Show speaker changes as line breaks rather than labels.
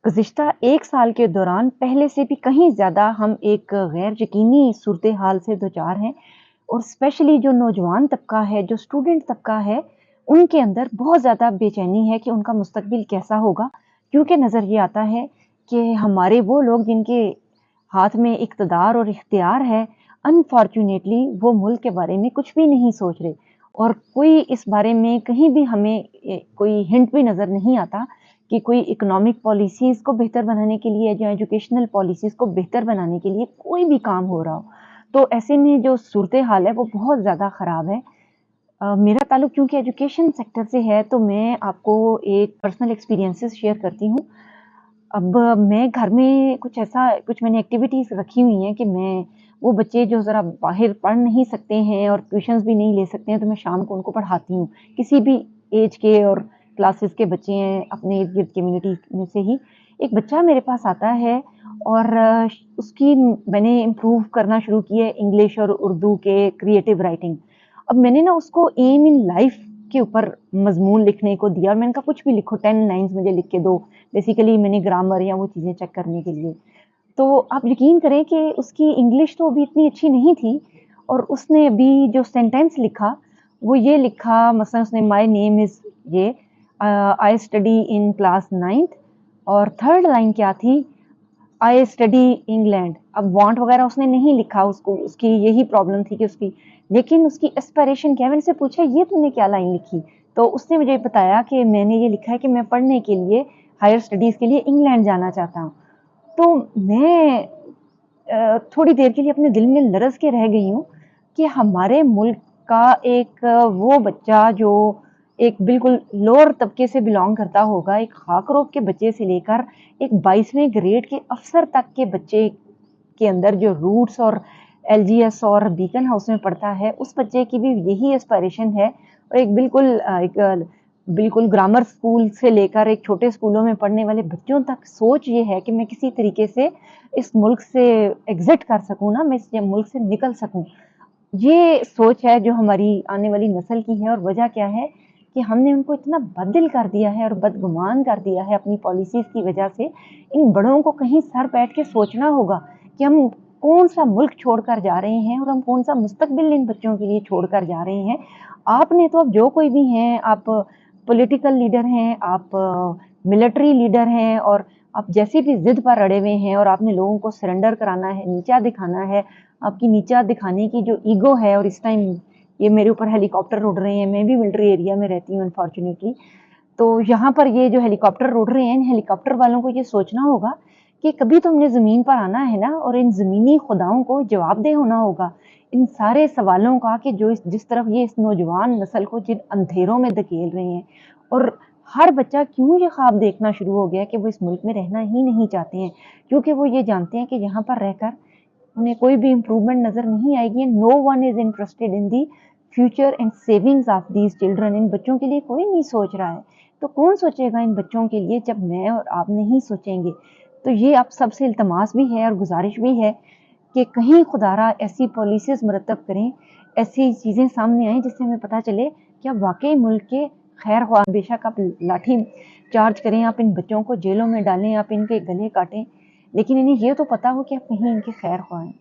गुज़िश्ता 1 साल के दौरान पहले से भी कहीं ज़्यादा हम एक गैर यकीनी सूरत-ए-हाल से दो-चार हैं और स्पेशली जो नौजवान तबका है, जो स्टूडेंट तबका है, उनके अंदर बहुत ज़्यादा बेचैनी है कि उनका मुस्तकबिल कैसा होगा। क्योंकि नज़र ये आता है कि हमारे वो लोग जिनके हाथ में इक़्तिदार और इख्तियार है, अनफॉर्च्यूनेटली वो मुल्क के बारे में कुछ भी नहीं सोच रहे और कोई इस बारे में कहीं भी हमें कोई हिंट भी नज़र नहीं आता कि कोई इकोनॉमिक पॉलिसीज़ को बेहतर बनाने के लिए या एजुकेशनल पॉलिसीज़ को बेहतर बनाने के लिए कोई भी काम हो रहा हो। तो ऐसे में जो सूरत-ए-हाल है वो बहुत ज़्यादा ख़राब है। मेरा ताल्लुक चूँकि एजुकेशन सेक्टर से है तो मैं आपको एक पर्सनल एक्सपीरियंसेस शेयर करती हूँ। अब मैं घर में कुछ मैंने एक्टिविटीज़ रखी हुई हैं कि मैं वो बच्चे जो ज़रा बाहर पढ़ नहीं सकते हैं और ट्यूशन्स भी नहीं ले सकते हैं, तो मैं शाम को उनको पढ़ाती हूँ। किसी भी ऐज के और क्लासेस के बच्चे हैं, अपने इर्द-गिर्द कम्युनिटी में से ही। एक बच्चा मेरे पास आता है और उसकी मैंने इम्प्रूव करना शुरू की है इंग्लिश और उर्दू के क्रिएटिव राइटिंग। अब मैंने ना उसको एम इन लाइफ़ के ऊपर मज़मून लिखने को दिया और मैंने कहा कुछ भी लिखो 10 लाइन्स मुझे लिख के दो। बेसिकली मैंने ग्रामर या वो चीज़ें चेक करने के लिए। तो आप यकीन करें कि उसकी इंग्लिश तो अभी इतनी अच्छी नहीं थी और उसने अभी जो सेंटेंस लिखा, वो ये लिखा मसलन उसने माय नेम इज़ ये I study in class 9th और 3rd लाइन क्या थी आई स्टडी इंग्लैंड। अब वांट वगैरह उसने नहीं लिखा उसको उसकी यही प्रॉब्लम थी कि उसकी लेकिन उसकी एस्पिरेशन क्या है मैंने उससे पूछा ये तूने क्या लाइन लिखी? तो उसने मुझे बताया कि मैंने ये लिखा है कि मैं पढ़ने के लिए हायर स्टडीज़ के लिए इंग्लैंड जाना चाहता हूँ। तो मैं थोड़ी देर के लिए अपने दिल में लरज़ के रह गई हूँ कि हमारे मुल्क का एक वो बच्चा जो एक बिल्कुल लोअर तबके से बिलॉन्ग करता होगा, एक खाकरोब के बच्चे से लेकर एक 22वें ग्रेड के अफ़सर तक के बच्चे के अंदर जो रूट्स और एलजीएस और बीकन हाउस में पढ़ता है, उस बच्चे की भी यही एस्पिरेशन है और बिल्कुल ग्रामर स्कूल से लेकर एक छोटे स्कूलों में पढ़ने वाले बच्चों तक सोच ये है कि मैं किसी तरीके से इस मुल्क से एग्ज़िट कर सकूँ ना, मैं इस मुल्क से निकल सकूँ। ये सोच है जो हमारी आने वाली नस्ल की है और वजह क्या है कि हमने उनको इतना बददिल कर दिया है और बदगुमान कर दिया है अपनी पॉलिसीज़ की वजह से। इन बड़ों को कहीं सर बैठ के सोचना होगा कि हम कौन-सा मुल्क छोड़कर जा रहे हैं और हम कौन-सा मुस्तकबिल इन बच्चों के लिए छोड़कर जा रहे हैं। आपने तो अब जो कोई भी हैं, आप पॉलिटिकल लीडर हैं, आप मिलिट्री लीडर हैं और आप जैसी भी ज़िद पर अड़े हुए हैं और आपने लोगों को सरेंडर कराना है, नीचा दिखाना है, आपकी नीचा दिखाने की जो ईगो है और इस टाइम ये मेरे ऊपर हेलीकॉप्टर उड़ रहे हैं, मैं भी मिलिट्री एरिया में रहती हूँ अनफॉर्च्यूनेटली। तो यहाँ पर ये जो हेलीकॉप्टर उड़ रहे हैं, इन हेलीकॉप्टर वालों को ये सोचना होगा कि कभी तो हमने ज़मीन पर आना है ना और इन ज़मीनी खुदाओं को जवाबदेह होना होगा। इन सारे सवालों का कि जो जिस तरफ ये इस नौजवान नस्ल को जिन अंधेरों में धकेल रहे हैं और हर बच्चा क्यों ये ख्वाब देखना शुरू हो गया कि वो इस मुल्क में रहना ही नहीं चाहते हैं। क्योंकि वो ये जानते हैं कि यहाँ पर रहकर उन्हें कोई भी इम्प्रूवमेंट नज़र नहीं आएगी and no one is interested in the future and savings of these children. इन बच्चों के लिए कोई नहीं सोच रहा है। तो कौन सोचेगा इन बच्चों के लिए जब मैं और आप नहीं सोचेंगे। तो ये आप सबसे इल्तमास भी है और गुज़ारिश भी है कि कहीं खुदारा ऐसी पॉलिसीज़ मुरतब करें, ऐसी चीज़ें सामने आएँ जिससे हमें पता चले कि आप वाक़ई मुल्क के खैर-ख्वाह बेशक आप लाठी चार्ज करें, आप इन बच्चों को जेलों में डालें, आप इनके गले काटें, लेकिन इन्हें ये तो पता हो कि आप कहीं इनके खैर-ख्वाह हैं।